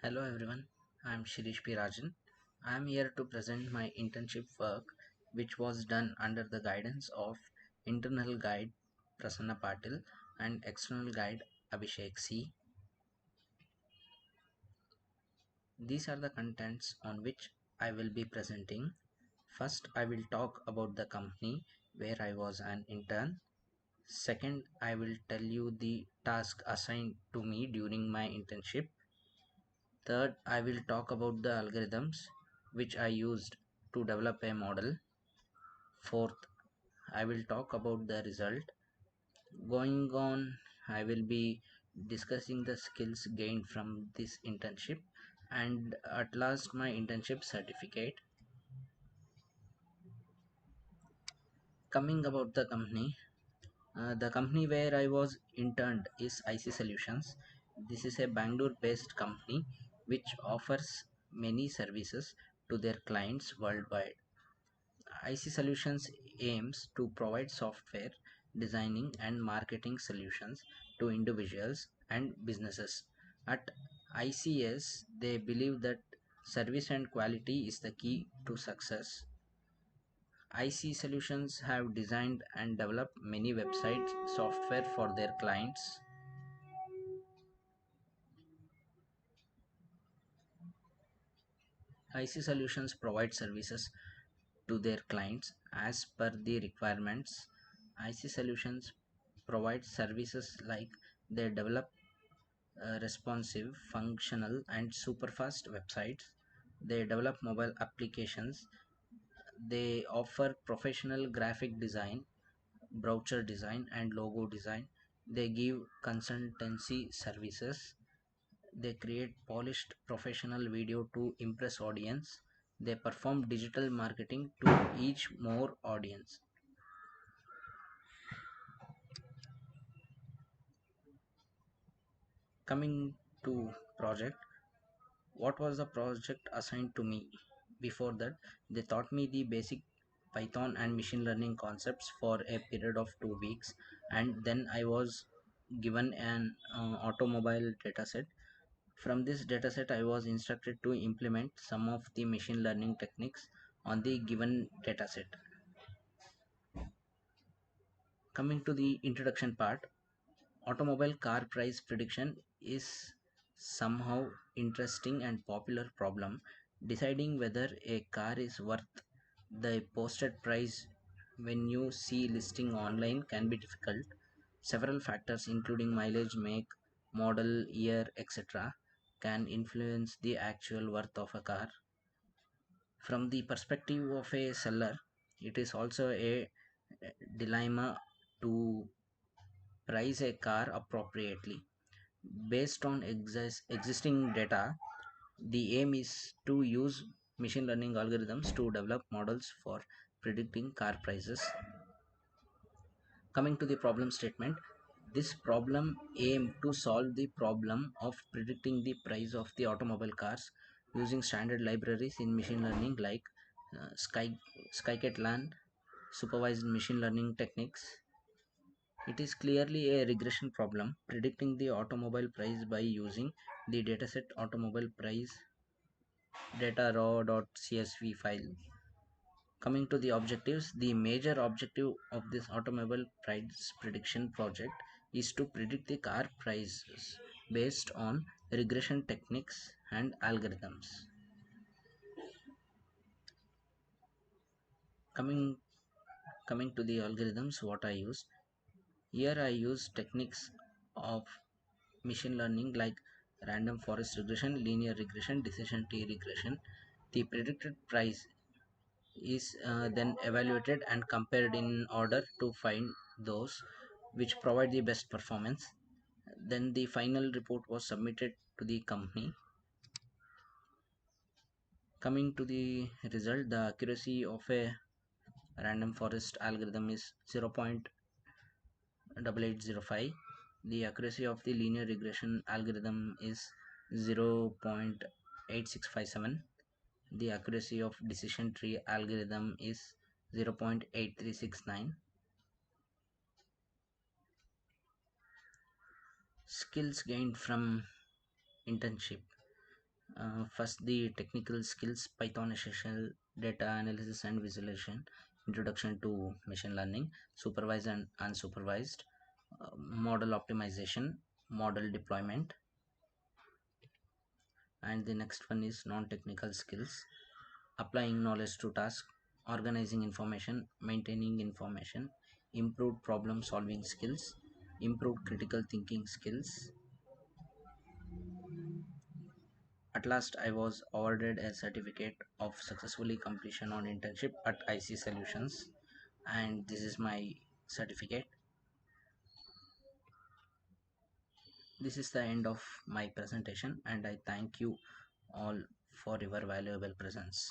Hello everyone, I am Shirish P. Rajan. I am here to present my internship work which was done under the guidance of internal guide Prasanna Patil and external guide Abhishek C. These are the contents on which I will be presenting. First, I will talk about the company where I was an intern. Second, I will tell you the task assigned to me during my internship. Third, I will talk about the algorithms which I used to develop a model. Fourth, I will talk about the result. Going on, I will be discussing the skills gained from this internship and at last my internship certificate. Coming about the company where I was interned is IC Solutions. This is a Bangalore based company which offers many services to their clients worldwide. IC Solutions aims to provide software designing and marketing solutions to individuals and businesses. At ICS, they believe that service and quality is the key to success. IC Solutions have designed and developed many website software for their clients. IC Solutions provide services to their clients as per the requirements. IC Solutions provide services like they develop responsive, functional, and superfast websites. They develop mobile applications. They offer professional graphic design, brochure design, and logo design. They give consultancy services. They create polished professional video to impress audience. They perform digital marketing to each more audience. Coming to project, what was the project assigned to me? Before that, they taught me the basic Python and machine learning concepts for a period of 2 weeks, and then I was given an automobile dataset. From this dataset, I was instructed to implement some of the machine learning techniques on the given dataset. Coming to the introduction part, automobile car price prediction is somehow interesting and popular problem. Deciding whether a car is worth the posted price when you see listing online can be difficult. Several factors including mileage, make, model, year, etc. can influence the actual worth of a car. From the perspective of a seller, it is also a dilemma to price a car appropriately. Based on existing data, the aim is to use machine learning algorithms to develop models for predicting car prices. Coming to the problem statement, this problem aimed to solve the problem of predicting the price of the automobile cars using standard libraries in machine learning like scikit-learn, supervised machine learning techniques. It is clearly a regression problem predicting the automobile price by using the dataset automobile price data raw.csv file. Coming to the objectives, the major objective of this automobile price prediction project is to predict the car prices based on regression techniques and algorithms. Coming coming to the algorithms, what I use here, I use techniques of machine learning like random forest regression, linear regression, decision tree regression. The predicted price is then evaluated and compared in order to find those which provide the best performance. Then the final report was submitted to the company. Coming to the result, the accuracy of a random forest algorithm is 0.8805. The accuracy of the linear regression algorithm is 0.8657. The accuracy of decision tree algorithm is 0.8369. Skills gained from internship. First, the technical skills, Python essential, data analysis and visualization, introduction to machine learning, supervised and unsupervised, model optimization, model deployment. And the next one is non-technical skills, applying knowledge to task, organizing information, maintaining information, improved problem solving skills, improved critical thinking skills. At last, I was awarded a certificate of successfully completion on internship at IC Solutions, and this is my certificate. This is the end of my presentation, and I thank you all for your valuable presence.